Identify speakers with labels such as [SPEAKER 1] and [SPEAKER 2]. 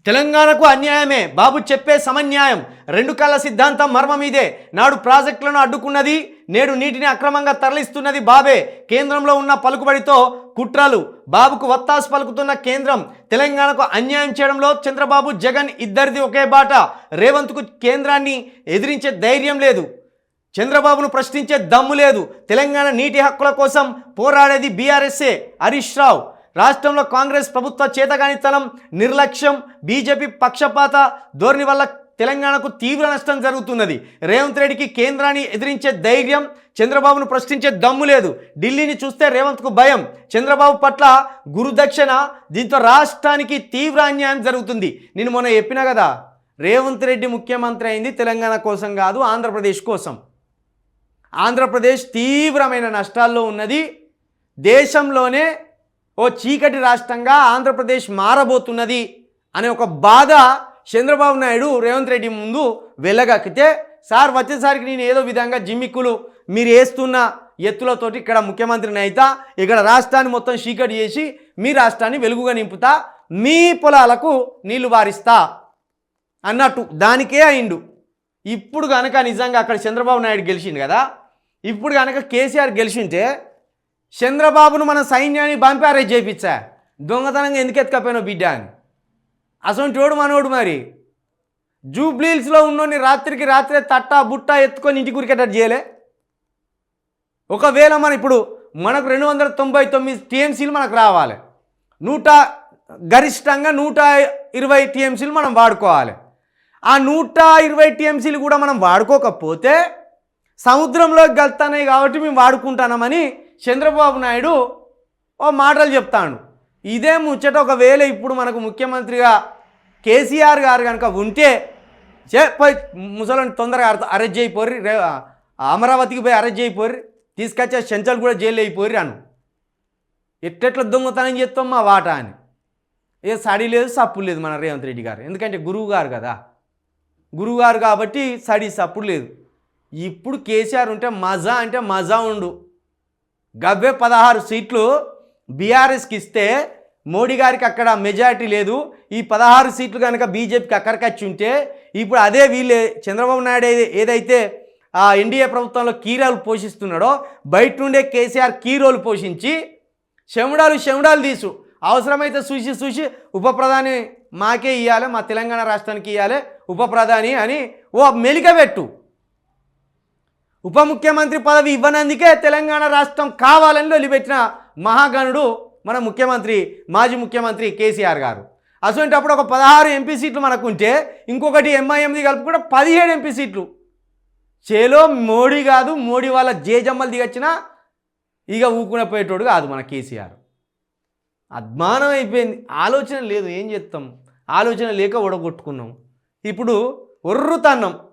[SPEAKER 1] తెలంగాణకు అన్యాయమే బాబు చెప్పే సమన్యాయం రెండు కళ్ళ సిద్ధాంతం మర్మం ఇదే నాడు ప్రాజెక్టులను అడ్డుకున్నది నేడు నీటిని అక్రమంగా తరలిస్తున్నది బాబే కేంద్రంలో ఉన్న పలుకుబడితో కుట్రలు బాబుకు వత్తాసు పలుకుతున్న కేంద్రం తెలంగాణకు అన్యాయం చేయడంలో చంద్రబాబు జగన్ ఇద్దరిది ఒకే బాట రేవంత్కు కేంద్రాన్ని ఎదిరించే ధైర్యం లేదు చంద్రబాబును ప్రశ్నించే దమ్ము లేదు తెలంగాణ నీటి హక్కుల కోసం పోరాడేది బీఆర్ఎస్ఏ హరీష్ రావు రాష్ట్రంలో కాంగ్రెస్ ప్రభుత్వ చేతగానితనం నిర్లక్ష్యం బీజేపీ పక్షపాత ధోరణి వల్ల తెలంగాణకు తీవ్ర నష్టం జరుగుతున్నది రేవంత్ రెడ్డికి కేంద్రాన్ని ఎదిరించే ధైర్యం చంద్రబాబును ప్రశ్నించే దమ్ము లేదు ఢిల్లీని చూస్తే రేవంత్కు భయం చంద్రబాబు పట్ల గురుదక్షిణ దీంతో రాష్ట్రానికి తీవ్ర అన్యాయం జరుగుతుంది నేను మొన్న చెప్పినా కదా రేవంత్ రెడ్డి ముఖ్యమంత్రి అయింది తెలంగాణ కోసం కాదు ఆంధ్రప్రదేశ్ కోసం ఆంధ్రప్రదేశ్ తీవ్రమైన నష్టాల్లో ఉన్నది దేశంలోనే ఓ చీకటి రాష్ట్రంగా ఆంధ్రప్రదేశ్ మారబోతున్నది అనే ఒక బాధ చంద్రబాబు నాయుడు రేవంత్ రెడ్డి ముందు వెళ్ళగక్కితే సార్ వచ్చేసరికి నేను ఏదో విధంగా జిమ్మిక్కులు మీరు వేస్తున్న ఎత్తులతోటి ఇక్కడ ముఖ్యమంత్రిని అయితా ఇక్కడ రాష్ట్రాన్ని మొత్తం చీకటి చేసి మీ రాష్ట్రాన్ని వెలుగుగా నింపుతా మీ పొలాలకు నీళ్లు వారిస్తా అన్నట్టు దానికే అయిండు ఇప్పుడు కనుక నిజంగా అక్కడ చంద్రబాబు నాయుడు గెలిచిండు కదా ఇప్పుడు కనుక కేసీఆర్ గెలిచింటే చంద్రబాబును మన సైన్యాన్ని పంపి అరెస్ట్ చేయించా దొంగతనంగా ఎందుకు ఎత్తుకపోయినావు బిడ్డ అని అసలు చోడు మనోడు మరి జూబ్లీహిల్స్లో ఉన్నోని రాత్రికి రాత్రే తట్టా బుట్ట ఎత్తుకొని ఇంటికి ఉరికేటట్టు చేయలే ఒకవేళ మన ఇప్పుడు మనకు 299 టీఎంసీలు మనకు రావాలి గరిష్టంగా 120 టీఎంసీలు మనం వాడుకోవాలి ఆ 120 టీఎంసీలు కూడా మనం వాడుకోకపోతే సముద్రంలోకి గలుతున్నాయి కాబట్టి మేము వాడుకుంటున్నామని చంద్రబాబు నాయుడు ఓ మాటలు చెప్తాడు ఇదే ముచ్చట ఒకవేళ ఇప్పుడు మనకు ముఖ్యమంత్రిగా కేసీఆర్ గారు కనుక ఉంటే పోయి ముసలిని తొందరగా అరెస్ట్ చేయిపోర్రి అమరావతికి పోయి అరెస్ట్ చేయిపోర్రి తీసుకొచ్చే చెంచలు కూడా జైలు అయిపోర్రి అను ఎట్టెట్లా దొంగతనం చేస్తాం మా వాటా అని ఏ సడి లేదు సప్పుడు లేదు మన రేవంత్ రెడ్డి గారు ఎందుకంటే గురువు గారు కదా గురువు గారు కాబట్టి సడి సప్పుడు లేదు ఇప్పుడు కేసీఆర్ ఉంటే మజా అంటే మజా ఉండు గవ్వే 16 సీట్లు బీఆర్ఎస్కి ఇస్తే మోడీ గారికి అక్కడ మెజారిటీ లేదు ఈ 16 సీట్లు కనుక బీజేపీకి అక్కడికొచ్చి ఉంటే ఇప్పుడు అదే వీళ్ళే చంద్రబాబు నాయుడు ఏదైతే ఆ ఎన్డీఏ ప్రభుత్వంలో కీ రోల్ పోషిస్తున్నాడో బయట నుండే కేసీఆర్ కీ రోల్ పోషించి చెముడాలు తీసు అవసరమైతే చూసి ఉప ప్రధాని మాకే ఇవ్వాలి మా తెలంగాణ రాష్ట్రానికి ఇవ్వాలి ఉప ప్రధాని అని ఓ మెలికబెట్టు ఉప ముఖ్యమంత్రి పదవి ఇవ్వనందుకే తెలంగాణ రాష్ట్రం కావాలని వదిలిపెట్టిన మహాగణుడు మన ముఖ్యమంత్రి మాజీ ముఖ్యమంత్రి కేసీఆర్ గారు అసలు ఒక 16 ఎంపీ సీట్లు మనకు ఉంటే ఇంకొకటి ఎంఐఎంది కలిపి కూడా 17 ఎంపీ సీట్లు చేలో మోడీ కాదు మోడీ వాళ్ళ జేజమ్మలు దిగొచ్చినా ఇక ఊకునే పోయేటోడు కాదు మన కేసీఆర్ అద్మానం అయిపోయింది ఆలోచన లేదు ఏం చేస్తాం ఆలోచన లేక ఓడగొట్టుకున్నాం ఇప్పుడు ఒర్రుతన్నాం